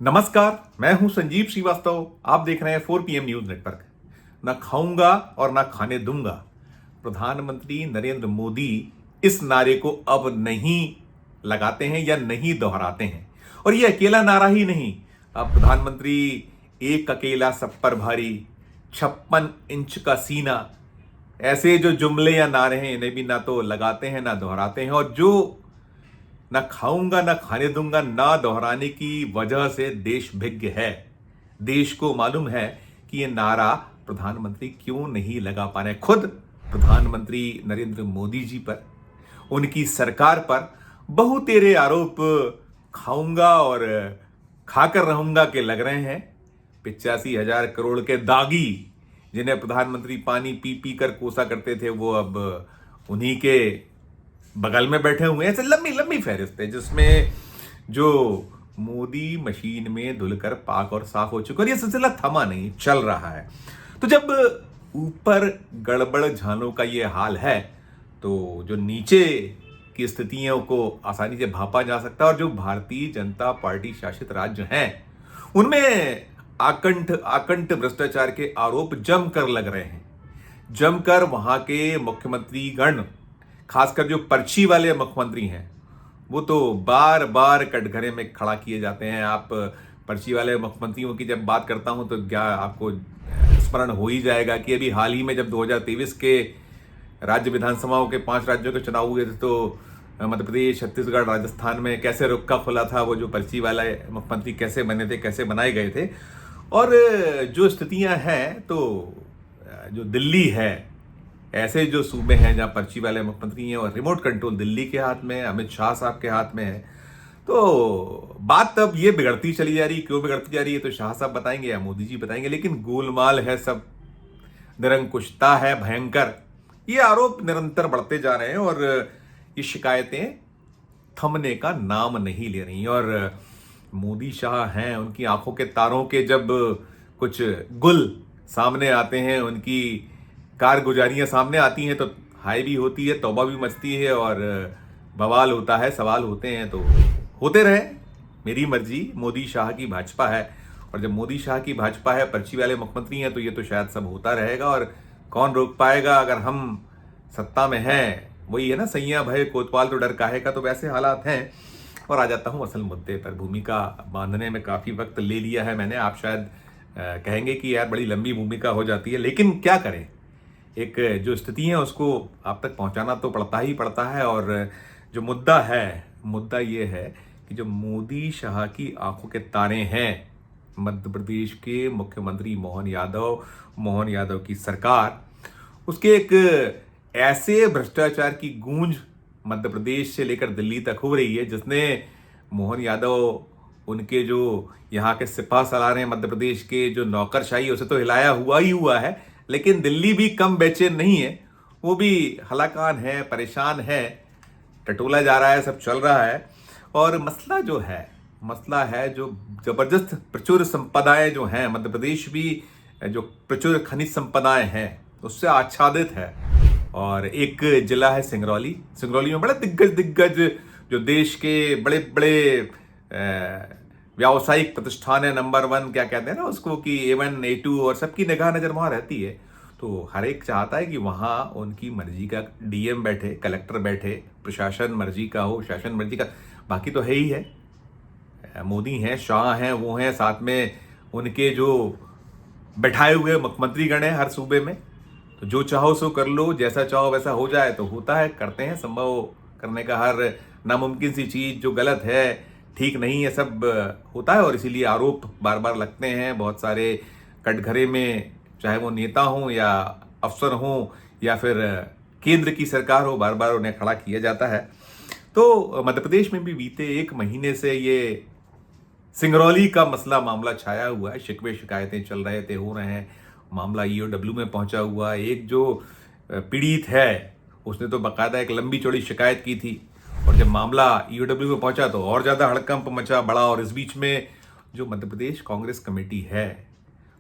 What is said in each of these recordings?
नमस्कार, मैं हूं संजीव श्रीवास्तव। आप देख रहे हैं 4 PM न्यूज नेटवर्क। ना खाऊंगा और ना खाने दूंगा। प्रधानमंत्री नरेंद्र मोदी इस नारे को अब नहीं लगाते हैं या नहीं दोहराते हैं। और ये अकेला नारा ही नहीं, अब प्रधानमंत्री एक अकेला सब पर भारी, 56 इंच का सीना, ऐसे जो जुमले या नारे हैं इन्हें भी ना तो लगाते हैं ना दोहराते हैं। और जो ना खाऊंगा ना खाने दूंगा ना दोहराने की वजह से देश भिज्ञ है। देश को मालूम है कि ये नारा प्रधानमंत्री क्यों नहीं लगा पा रहे। खुद प्रधानमंत्री नरेंद्र मोदी जी पर, उनकी सरकार पर बहुतेरे आरोप खाऊंगा और खाकर रहूंगा के लग रहे हैं। 85,000 करोड़ के दागी, जिन्हें प्रधानमंत्री पानी पी पी कर कोसा करते थे, वो अब उन्हीं के बगल में बैठे हुए हैं। ऐसे लंबी लंबी फहरिस्त है जिसमें जो मोदी मशीन में धुलकर पाक और साफ हो चुका और ये सिलसिला थमा नहीं, चल रहा है। तो जब ऊपर गड़बड़ झालों का ये हाल है तो जो नीचे की स्थितियों को आसानी से भापा जा सकता है। और जो भारतीय जनता पार्टी शासित राज्य हैं उनमें आकंठ भ्रष्टाचार के आरोप जमकर लग रहे हैं। जमकर वहां के मुख्यमंत्री गण, खासकर जो पर्ची वाले मुख्यमंत्री हैं, वो तो बार बार कटघरे में खड़ा किए जाते हैं। आप पर्ची वाले मुख्यमंत्रियों की जब बात करता हूं तो क्या आपको स्मरण हो ही जाएगा कि अभी हाल ही में जब 2023 के राज्य विधानसभाओं के 5 राज्यों के चुनाव हुए थे तो मध्य प्रदेश, छत्तीसगढ़, राजस्थान में कैसे रुक्का खुला था, वो जो पर्ची वाले मुख्यमंत्री कैसे बने थे, कैसे बनाए गए थे। और जो स्थितियां हैं, तो जो दिल्ली है, ऐसे जो सूबे हैं जहां पर्ची वाले मुख्यमंत्री हैं और रिमोट कंट्रोल दिल्ली के हाथ में, अमित शाह साहब के हाथ में है, तो बात अब ये बिगड़ती चली जा रही। क्यों बिगड़ती जा रही है तो शाह साहब बताएंगे या मोदी जी बताएंगे, लेकिन गोलमाल है, सब निरंकुशता है भयंकर। ये आरोप निरंतर बढ़ते जा रहे हैं और ये शिकायतें थमने का नाम नहीं ले रही। और मोदी शाह हैं, उनकी आंखों के तारों के जब कुछ गुल सामने आते हैं, उनकी कारगुजारियां सामने आती हैं, तो हाय भी होती है, तौबा भी मचती है और बवाल होता है, सवाल होते हैं। तो होते रहे, मेरी मर्जी। मोदी शाह की भाजपा है और जब मोदी शाह की भाजपा है, पर्ची वाले मुख्यमंत्री हैं, तो ये तो शायद सब होता रहेगा। और कौन रोक पाएगा अगर हम सत्ता में हैं। वही है ना, सैया भय कोतवाल तो डर काहे का। तो वैसे हालात हैं। और आ जाता हूं असल मुद्दे पर। भूमिका बांधने में काफी वक्त ले लिया है मैंने। आप शायद कहेंगे कि यार बड़ी लंबी भूमिका हो जाती है, लेकिन क्या करें, एक जो स्थिति है उसको आप तक पहुंचाना तो पड़ता ही पड़ता है। और जो मुद्दा है, मुद्दा ये है कि जो मोदी शाह की आंखों के तारे हैं, मध्य प्रदेश के मुख्यमंत्री मोहन यादव की सरकार, उसके एक ऐसे भ्रष्टाचार की गूंज मध्य प्रदेश से लेकर दिल्ली तक हो रही है जिसने मोहन यादव, उनके जो यहाँ के सिपह सलार हैं मध्य प्रदेश के, जो नौकरशाही, उसे तो हिलाया हुआ ही हुआ है। लेकिन दिल्ली भी कम बेचैन नहीं है, वो भी हलाकान है, परेशान है, टटोला जा रहा है, सब चल रहा है। और मसला है जो जबरदस्त प्रचुर संपदाएं जो हैं, मध्य प्रदेश भी जो प्रचुर खनिज संपदाएं हैं उससे आच्छादित है। और एक जिला है सिंगरौली में बड़े दिग्गज जो देश के बड़े बड़े व्यावसायिक प्रतिष्ठान है, नंबर 1 क्या कहते हैं ना उसको, कि A1 A2, और सबकी निगाह नजर वहां रहती है। तो हर एक चाहता है कि वहां उनकी मर्जी का DM बैठे, कलेक्टर बैठे, प्रशासन मर्जी का हो, शासन मर्जी का। बाकी तो है ही है, मोदी हैं, शाह हैं, वो हैं, साथ में उनके जो बैठाए हुए मुख्यमंत्री गण हैं हर सूबे में। तो जो चाहो सो कर लो, जैसा चाहो वैसा हो जाए, तो होता है, करते हैं। संभव करने का हर नामुमकिन सी चीज, जो गलत है, ठीक नहीं है, सब होता है। और इसीलिए आरोप बार बार लगते हैं बहुत सारे कटघरे में, चाहे वो नेता हों या अफसर हों या फिर केंद्र की सरकार हो, बार बार उन्हें खड़ा किया जाता है। तो मध्य प्रदेश में भी बीते 1 महीने से ये सिंगरौली का मामला छाया हुआ है। शिकवे शिकायतें चल रहे थे, हो रहे हैं। मामला EOW में पहुंचा हुआ है। एक जो पीड़ित है उसने तो बाकायदा एक लंबी चौड़ी शिकायत की थी, और जब मामला EOW में पहुंचा तो और ज्यादा हड़कंप मचा बड़ा। और इस बीच में जो मध्य प्रदेश कांग्रेस कमेटी है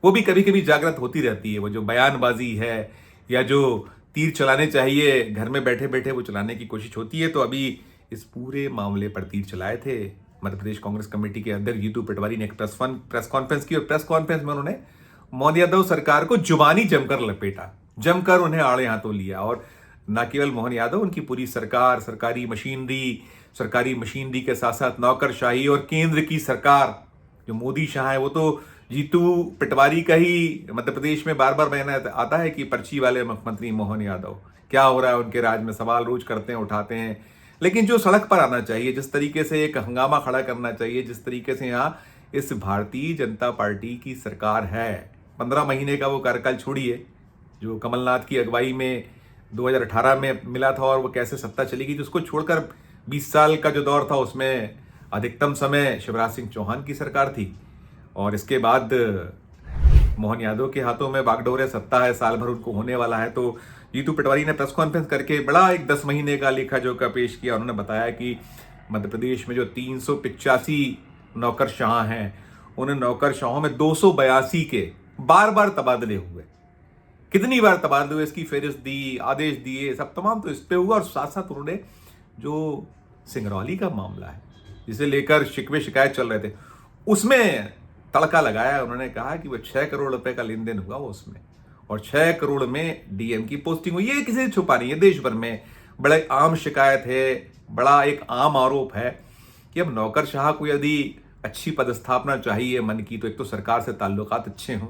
वो भी कभी कभी जागृत होती रहती है। वो जो बयानबाजी है या जो तीर चलाने चाहिए घर में बैठे बैठे वो चलाने की कोशिश होती है। तो अभी इस पूरे मामले पर तीर चलाए थे मध्य प्रदेश कांग्रेस कमेटी के अध्यक्ष जीतू पटवारी ने एक प्रेस कॉन्फ्रेंस की और प्रेस कॉन्फ्रेंस में उन्होंने मोहन यादव सरकार को जुबानी जमकर लपेटा, जमकर उन्हें आड़े हाथों लिया। और न केवल मोहन यादव, उनकी पूरी सरकार, सरकारी मशीनरी के साथ साथ नौकरशाही और केंद्र की सरकार जो मोदी शाह है, वो तो जीतू पटवारी का ही मध्य प्रदेश में बार बार बयान आता है कि पर्ची वाले मुख्यमंत्री मोहन यादव, क्या हो रहा है उनके राज में, सवाल रोज करते हैं, उठाते हैं। लेकिन जो सड़क पर आना चाहिए, जिस तरीके से एक हंगामा खड़ा करना चाहिए, जिस तरीके से यहाँ इस भारतीय जनता पार्टी की सरकार है, 15 महीने का वो कार्यकाल छोड़िए जो कमलनाथ की अगुवाई में 2018 में मिला था और वो कैसे सत्ता चली गई, जिसको छोड़कर 20 साल का जो दौर था उसमें अधिकतम समय शिवराज सिंह चौहान की सरकार थी। और इसके बाद मोहन यादव के हाथों में बागडोरे सत्ता है, साल भर उनको होने वाला है। तो जीतू पटवारी ने प्रेस कॉन्फ्रेंस करके बड़ा एक 10 महीने का लेखा जोखा पेश किया। उन्होंने बताया कि मध्य प्रदेश में जो 385 नौकरशाह हैं, उन नौकरशाहों में 282 के बार बार तबादले हुए। कितनी बार तबादले हुए इसकी फहरिस्त दी, आदेश दिए, सब तमाम तो इस पे हुआ। और साथ साथ उन्होंने जो सिंगरौली का मामला है, जिसे लेकर शिकवे शिकायत चल रहे थे, उसमें तड़का लगाया। उन्होंने कहा कि वो 6 करोड़ रुपए का लेन देन हुआ वो उसमें, और 6 करोड़ में डीएम की पोस्टिंग हुई। ये किसी से छुपा नहीं है, देश भर में बड़ा आम शिकायत है, बड़ा एक आम आरोप है कि अब नौकरशाह को यदि अच्छी पदस्थापना चाहिए मन की, तो एक तो सरकार से ताल्लुकात अच्छे हों,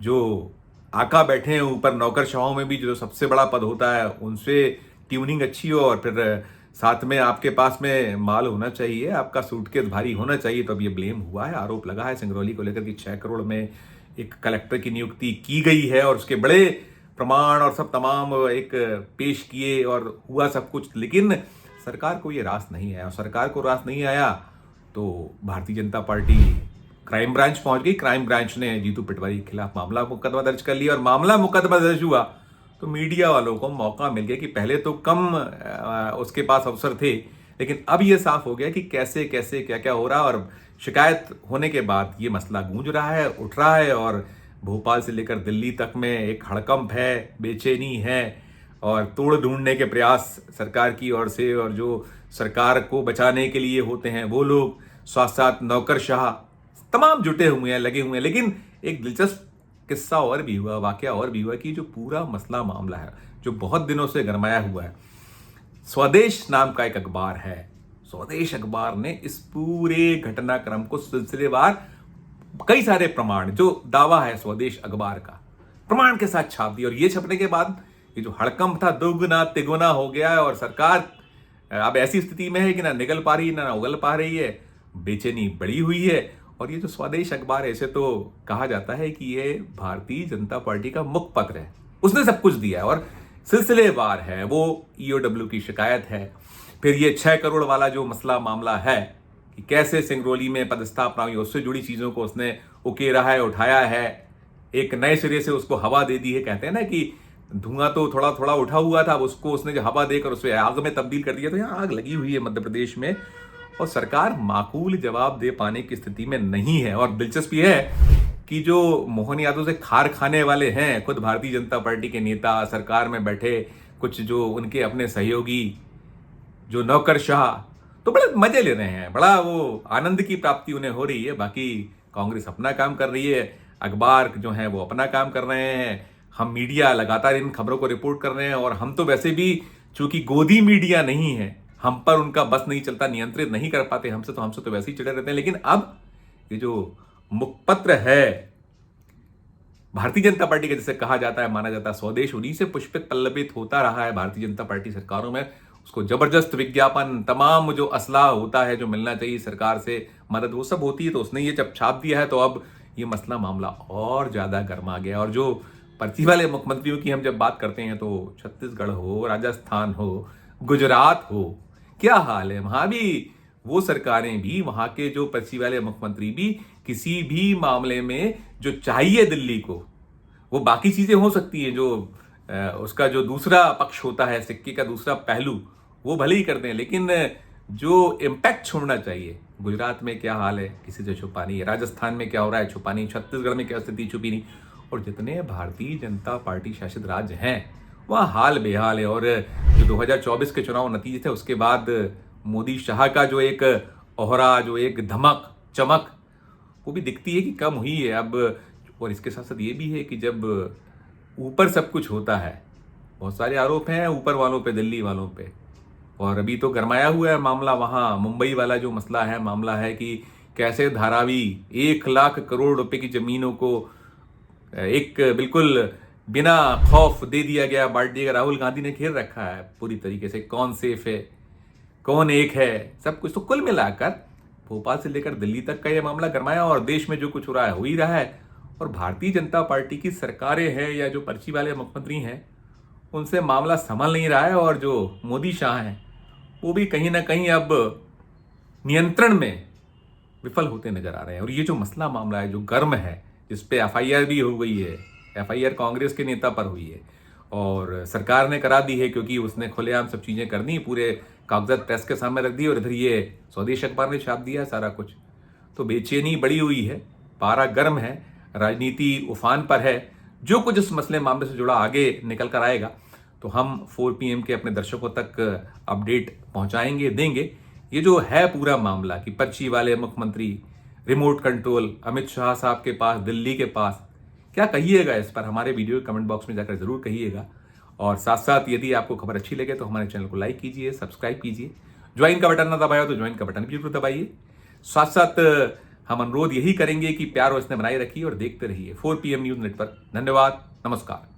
जो आका बैठे हैं ऊपर नौकरशाहों में भी जो सबसे बड़ा पद होता है उनसे ट्यूनिंग अच्छी हो, और फिर साथ में आपके पास में माल होना चाहिए, आपका सूटकेस भारी होना चाहिए। तो अब ये ब्लेम हुआ है, आरोप लगा है सिंगरौली को लेकर कि 6 करोड़ में एक कलेक्टर की नियुक्ति की गई है, और उसके बड़े प्रमाण और सब तमाम एक पेश किए और हुआ सब कुछ। लेकिन सरकार को ये रास नहीं आया, और सरकार को रास नहीं आया तो Bharatiya Janata party crime branch पहुंच गई। क्राइम ब्रांच ने जीतू पटवारी के खिलाफ मामला मुकदमा दर्ज कर लिया, और मामला मुकदमा दर्ज हुआ तो मीडिया वालों को मौका मिल गया कि पहले तो कम उसके पास अवसर थे, लेकिन अब ये साफ हो गया कि कैसे कैसे क्या क्या हो रहा है। और शिकायत होने के बाद ये मसला गूंज रहा है, उठ रहा है, और भोपाल से लेकर दिल्ली तक में एक हड़कंप है, बेचैनी है, और तोड़ ढूंढने के प्रयास सरकार की ओर से, और जो सरकार को बचाने के लिए होते हैं वो लोग, साथ साथ नौकरशाह तमाम जुटे हुए हैं, लगे हुए हैं। लेकिन एक दिलचस्प किस्सा और भी हुआ, वाकया और भी हुआ कि जो पूरा मसला मामला है, जो बहुत दिनों से गरमाया हुआ है, स्वदेश नाम का एक अखबार है, स्वदेश अखबार ने इस पूरे घटनाक्रम को सिलसिलेवार कई सारे प्रमाण, जो दावा है स्वदेश अखबार का, प्रमाण के साथ छाप दिया। और ये छपने के बाद ये जो हड़कंप था दोगुना तिगुना हो गया है, और सरकार अब ऐसी स्थिति में है कि ना निगल पा रही, ना उगल पा रही है, बेचैनी बढ़ी हुई है। और ये जो स्वदेश अखबार है, ऐसे तो कहा जाता है कि ये भारतीय जनता पार्टी का मुखपत्र है, उसने सब कुछ दिया है और सिलसिलेवार है। वो ईओडब्ल्यू की शिकायत है, फिर ये 6 करोड़ वाला जो मसला मामला है कि कैसे सिंगरौली में पदस्थापना हुई, उससे जुड़ी चीजों को उसने उकेरा है, उठाया है, एक नए सिरे से उसको हवा दे दी है। कहते हैं ना कि धुआं तो थोड़ा थोड़ा उठा हुआ था, उसको उसने जो हवा देकर उसे आग में तब्दील कर दिया। तो यहाँ आग लगी हुई है मध्य प्रदेश में, और सरकार माकूल जवाब दे पाने की स्थिति में नहीं है। और दिलचस्पी है कि जो मोहन यादव से खार खाने वाले हैं, खुद भारतीय जनता पार्टी के नेता, सरकार में बैठे कुछ जो उनके अपने सहयोगी, जो नौकरशाह, तो बड़े मजे ले रहे हैं, बड़ा वो आनंद की प्राप्ति उन्हें हो रही है। बाकी कांग्रेस अपना काम कर रही है, अखबार जो है वो अपना काम कर रहे हैं, हम मीडिया लगातार इन खबरों को रिपोर्ट कर रहे हैं। और हम तो वैसे भी चूंकि गोदी मीडिया नहीं है, हम पर उनका बस नहीं चलता, नियंत्रित नहीं कर पाते हमसे तो वैसे ही चिड़े रहते हैं। लेकिन अब ये जो मुखपत्र है भारतीय जनता पार्टी का, जिसे कहा जाता है, माना जाता है स्वदेश, उन्हीं से पुष्पित पल्लवित होता रहा है भारतीय जनता पार्टी सरकारों में। उसको जबरदस्त विज्ञापन, तमाम जो असलाह होता है, जो मिलना चाहिए सरकार से मदद, वो सब होती है। तो उसने ये जब छाप दिया है, तो अब ये मसला मामला और ज्यादा गर्मा गया। और जो पर्ची वाले मुख्यमंत्रियों की हम जब बात करते हैं, तो छत्तीसगढ़ हो, राजस्थान हो, गुजरात हो, क्या हाल है, वहां भी वो सरकारें भी, वहां के जो पर्ची वाले मुख्यमंत्री भी किसी भी मामले में जो चाहिए दिल्ली को, वो बाकी चीजें हो सकती हैं, जो उसका जो दूसरा पक्ष होता है, सिक्के का दूसरा पहलू, वो भले ही करते हैं, लेकिन जो इम्पैक्ट छोड़ना चाहिए, गुजरात में क्या हाल है किसी से छुपा नहीं है, राजस्थान में क्या हो रहा है छुपा नहीं, छत्तीसगढ़ में क्या स्थिति छुपी नहीं, और जितने भारतीय जनता पार्टी शासित राज्य हैं वहाँ हाल बेहाल है। और जो 2024 के चुनाव नतीजे थे, उसके बाद मोदी शाह का जो एक ओहरा, जो एक धमक चमक, वो भी दिखती है कि कम हुई है अब। और इसके साथ साथ ये भी है कि जब ऊपर सब कुछ होता है, बहुत सारे आरोप हैं ऊपर वालों पे, दिल्ली वालों पे, और अभी तो गरमाया हुआ है मामला वहाँ मुंबई वाला जो मसला है, मामला है कि कैसे धारावी 1 लाख करोड़ रुपए की जमीनों को एक बिल्कुल बिना खौफ दे दिया गया, बांट दिया गया। राहुल गांधी ने घेर रखा है पूरी तरीके से, कौन सेफ है, कौन एक है, सब कुछ। तो कुल मिलाकर भोपाल से लेकर दिल्ली तक का यह मामला गरमाया, और देश में जो कुछ हो रहा है हो ही रहा है। और भारतीय जनता पार्टी की सरकारें हैं या जो पर्ची वाले मुख्यमंत्री हैं, उनसे मामला संभल नहीं रहा है, और जो मोदी शाह हैं वो भी कहीं ना कहीं अब नियंत्रण में विफल होते नजर आ रहे हैं। और ये जो मसला मामला है जो गर्म है, जिस पे एफआईआर भी हो गई है, एफआईआर कांग्रेस के नेता पर हुई है और सरकार ने करा दी है, क्योंकि उसने खुलेआम सब चीजें करनी, पूरे कागजात प्रेस के सामने रख दिए, और इधर ये स्वदेश अखबार ने छाप दिया सारा कुछ। तो बेचैनी बड़ी हुई है, पारा गर्म है, राजनीति उफान पर है। जो कुछ इस मसले मामले से जुड़ा आगे निकल कर आएगा तो हम 4 PM के अपने दर्शकों तक अपडेट पहुंचाएंगे, देंगे। ये जो है पूरा मामला कि पर्ची वाले मुख्यमंत्री, रिमोट कंट्रोल अमित शाह साहब के पास, दिल्ली के पास, क्या कहिएगा इस पर? हमारे वीडियो के कमेंट बॉक्स में जाकर जरूर कहिएगा। और साथ साथ यदि आपको खबर अच्छी लगे तो हमारे चैनल को लाइक कीजिए, सब्सक्राइब कीजिए। ज्वाइन का बटन ना दबाया हो तो ज्वाइन का बटन भी जरूर दबाइए। साथ साथ हम अनुरोध यही करेंगे कि प्यार और स्नेह बनाए रखिए और देखते रहिए 4 PM न्यूज नेटवर्क। धन्यवाद, नमस्कार।